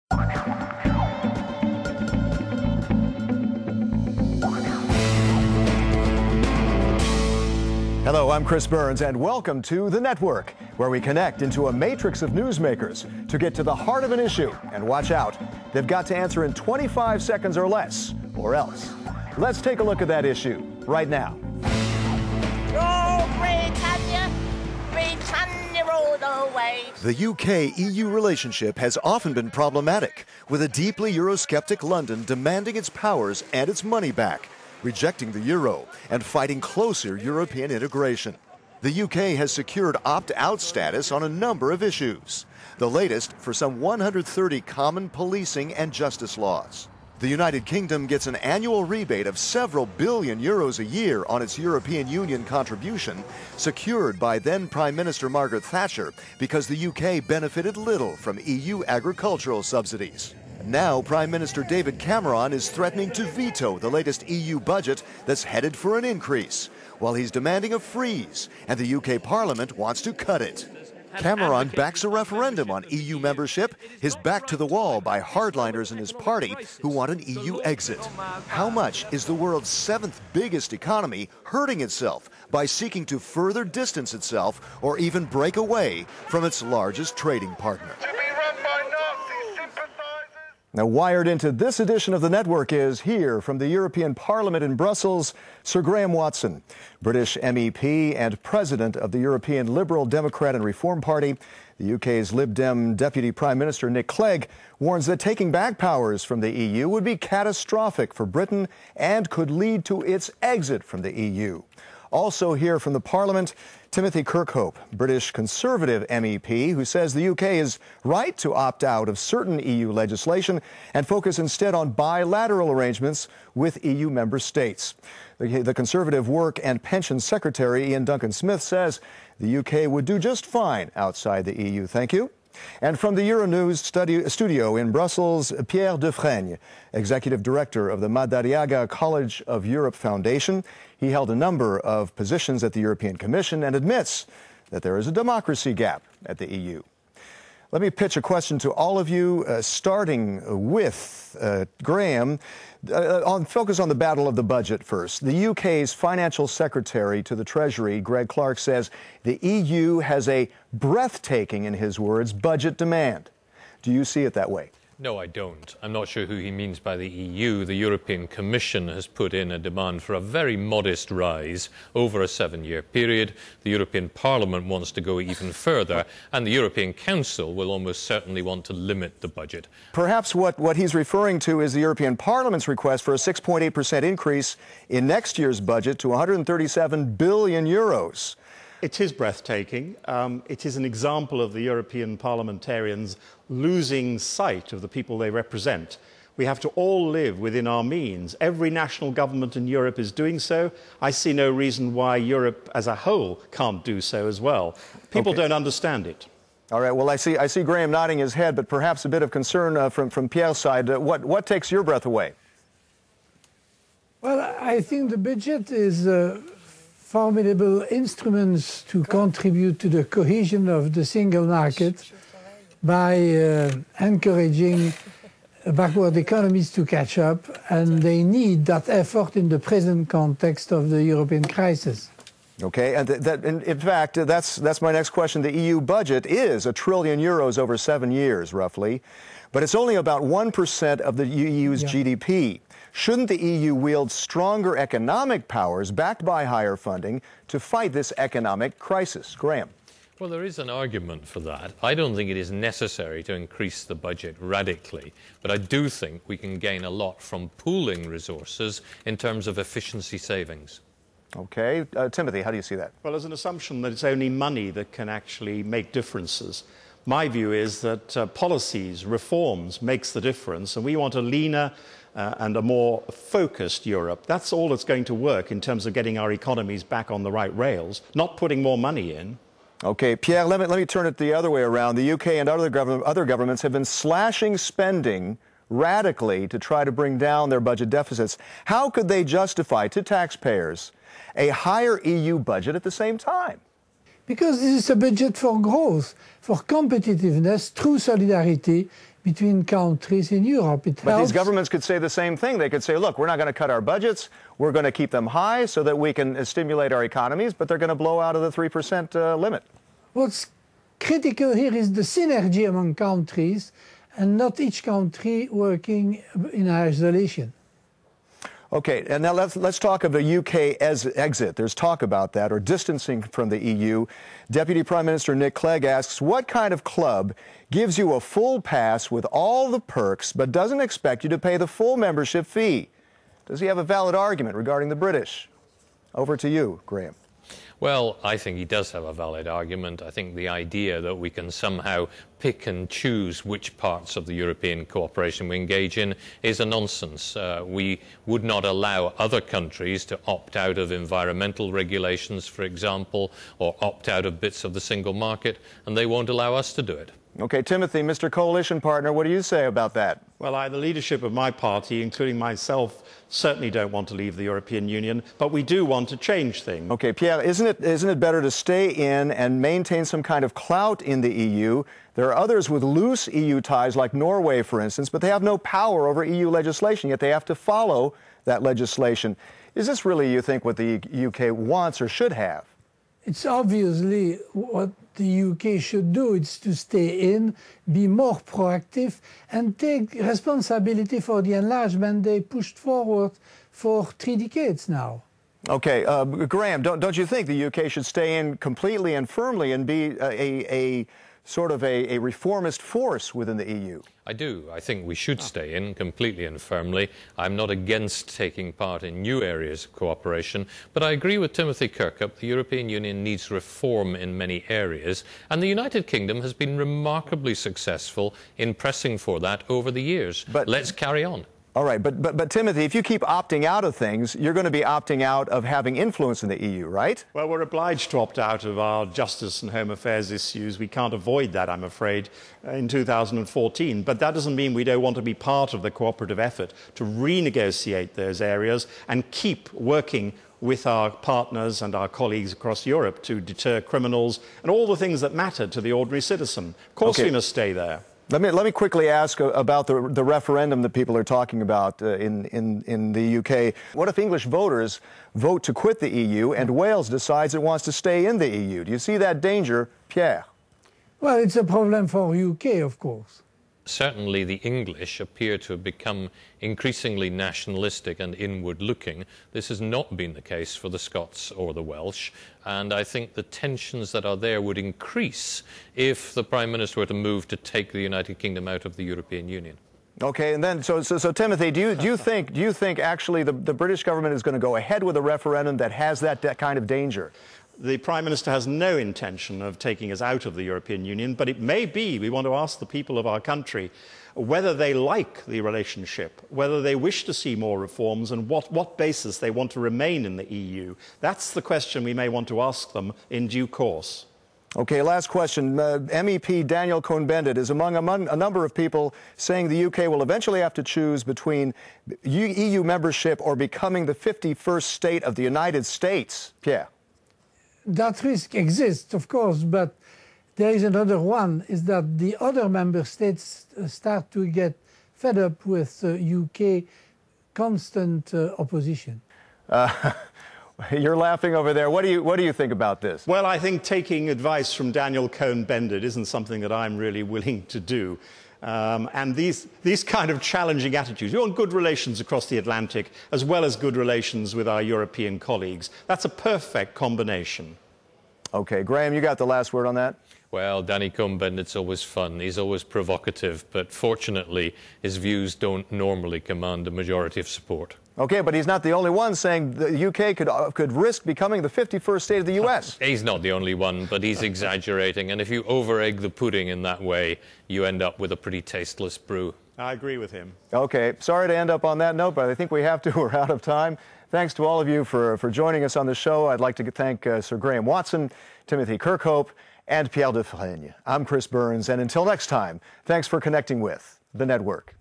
Hello, I'm Chris Burns, and welcome to The Network, where we connect into a matrix of newsmakers to get to the heart of an issue. And watch out, they've got to answer in 25 seconds or less, or else. Let's take a look at that issue right now. The UK-EU relationship has often been problematic, with a deeply eurosceptic London demanding its powers and its money back, rejecting the euro and fighting closer European integration. The UK has secured opt-out status on a number of issues, the latest for some 130 common policing and justice laws. The United Kingdom gets an annual rebate of several billion euros a year on its European Union contribution, secured by then Prime Minister Margaret Thatcher because the UK benefited little from EU agricultural subsidies. Now, Prime Minister David Cameron is threatening to veto the latest EU budget that's headed for an increase, while he's demanding a freeze, and the UK Parliament wants to cut it. Cameron backs a referendum on EU membership, his back to the wall by hardliners in his party who want an EU exit. How much is the world's seventh biggest economy hurting itself by seeking to further distance itself or even break away from its largest trading partner? Now, wired into this edition of The Network is, here from the European Parliament in Brussels, Sir Graham Watson, British MEP and President of the European Liberal Democrat and Reform Party. The UK's Lib Dem Deputy Prime Minister Nick Clegg warns that taking back powers from the EU would be catastrophic for Britain and could lead to its exit from the EU. Also here from the Parliament, Timothy Kirkhope, British Conservative MEP, who says the UK is right to opt out of certain EU legislation and focus instead on bilateral arrangements with EU member states. The Conservative Work and Pensions Secretary, Ian Duncan-Smith, says the UK would do just fine outside the EU. Thank you. And from the Euronews studio in Brussels, Pierre Defraigne, Executive Director of the Madariaga College of Europe Foundation. He held a number of positions at the European Commission and admits that there is a democracy gap at the EU. Let me pitch a question to all of you, starting with Graham. Focus on the battle of the budget first. The UK's Financial Secretary to the Treasury, Greg Clark, says the EU has a breathtaking, in his words, budget demand. Do you see it that way? No, I don't. I'm not sure who he means by the EU. The European Commission has put in a demand for a very modest rise over a 7-year period. The European Parliament wants to go even further, and the European Council will almost certainly want to limit the budget. Perhaps what he's referring to is the European Parliament's request for a 6.8% increase in next year's budget to 137 billion euros. It is breathtaking. It is an example of the European parliamentarians losing sight of the people they represent. We have to all live within our means. Every national government in Europe is doing so. I see no reason why Europe as a whole can't do so as well. People don't understand it. All right, well, I see Graham nodding his head, but perhaps a bit of concern from Pierre's side. What takes your breath away? Well, I think the budget is formidable instruments to contribute to the cohesion of the single market by encouraging backward economies to catch up, and they need that effort in the present context of the European crisis. Okay, and in fact, that's my next question. The EU budget is €1 trillion over 7 years, roughly, but it's only about 1% of the EU's GDP. Shouldn't the EU wield stronger economic powers backed by higher funding to fight this economic crisis? Graham. Well, there is an argument for that. I don't think it is necessary to increase the budget radically, but I do think we can gain a lot from pooling resources in terms of efficiency savings. Okay. Timothy, how do you see that? Well, there's an assumption that it's only money that can actually make differences. My view is that policies, reforms makes the difference, and we want a leaner and a more focused Europe. That's all that's going to work in terms of getting our economies back on the right rails, not putting more money in. Okay, Pierre, let me turn it the other way around. The UK and other governments have been slashing spending radically to try to bring down their budget deficits. How could they justify to taxpayers a higher EU budget at the same time? Because this is a budget for growth, for competitiveness, through solidarity between countries in Europe. It But helps. these governments could say the same thing. They could say, look, we're not going to cut our budgets. We're going to keep them high so that we can stimulate our economies, but they're going to blow out of the 3% limit. What's critical here is the synergy among countries and not each country working in isolation. Okay, and now let's talk of the UK exit. There's talk about that, or distancing from the EU. Deputy Prime Minister Nick Clegg asks, what kind of club gives you a full pass with all the perks but doesn't expect you to pay the full membership fee? Does he have a valid argument regarding the British? Over to you, Graham. Well, I think he does have a valid argument. I think the idea that we can somehow pick and choose which parts of the European cooperation we engage in is a nonsense. We would not allow other countries to opt out of environmental regulations, for example, or opt out of bits of the single market, and they won't allow us to do it. Okay, Timothy, Mr. Coalition Partner, what do you say about that? Well, the leadership of my party, including myself, certainly don't want to leave the European Union, but we do want to change things. Okay, Pierre, isn't it better to stay in and maintain some kind of clout in the EU? There are others with loose EU ties, like Norway, for instance, but they have no power over EU legislation, yet they have to follow that legislation. Is this really, you think, what the UK wants or should have? It's obviously what the UK should do. It's to stay in, be more proactive, and take responsibility for the enlargement they pushed forward for 3 decades now. Okay, Graham, don't you think the UK should stay in completely and firmly and be a sort of a reformist force within the EU? I do. I think we should stay in completely and firmly. I'm not against taking part in new areas of cooperation, but I agree with Timothy Kirkup. The European Union needs reform in many areas, and the United Kingdom has been remarkably successful in pressing for that over the years. But let's carry on. All right, but Timothy, if you keep opting out of things, you're going to be opting out of having influence in the EU, right? Well, we're obliged to opt out of our justice and home affairs issues. We can't avoid that, I'm afraid, in 2014. But that doesn't mean we don't want to be part of the cooperative effort to renegotiate those areas and keep working with our partners and our colleagues across Europe to deter criminals and all the things that matter to the ordinary citizen. Of course, we must stay there. Let me quickly ask about the referendum that people are talking about in the UK. What if English voters vote to quit the EU and Wales decides it wants to stay in the EU? Do you see that danger, Pierre? Well, it's a problem for UK, of course. Certainly the English appear to have become increasingly nationalistic and inward-looking. This has not been the case for the Scots or the Welsh, and I think the tensions that are there would increase if the Prime Minister were to move to take the United Kingdom out of the European Union. Okay, and then, so Timothy, do you think actually the British government is going to go ahead with a referendum that has that kind of danger? The Prime Minister has no intention of taking us out of the European Union, but it may be we want to ask the people of our country whether they like the relationship, whether they wish to see more reforms, and what basis they want to remain in the EU. That's the question we may want to ask them in due course. Okay, last question. MEP Daniel Cohn-Bendit is among a number of people saying the UK will eventually have to choose between EU membership or becoming the 51st state of the United States. Pierre? That risk exists, of course, but there is another one, is that the other member states start to get fed up with UK constant opposition. You're laughing over there. What do you think about this? Well, I think taking advice from Daniel Cohn-Bendit isn't something that I'm really willing to do. And these kind of challenging attitudes. We want good relations across the Atlantic, as well as good relations with our European colleagues. That's a perfect combination. Okay, Graham, you got the last word on that? Well, Danny Cohn-Bendit's always fun. He's always provocative, but fortunately, his views don't normally command a majority of support. Okay, but he's not the only one saying the UK could risk becoming the 51st state of the US. He's not the only one, but he's exaggerating. And if you over-egg the pudding in that way, you end up with a pretty tasteless brew. I agree with him. Okay, sorry to end up on that note, but I think we have to. We're out of time. Thanks to all of you for joining us on the show. I'd like to thank Sir Graham Watson, Timothy Kirkhope, and Pierre Dufresne. I'm Chris Burns, and until next time, thanks for connecting with The Network.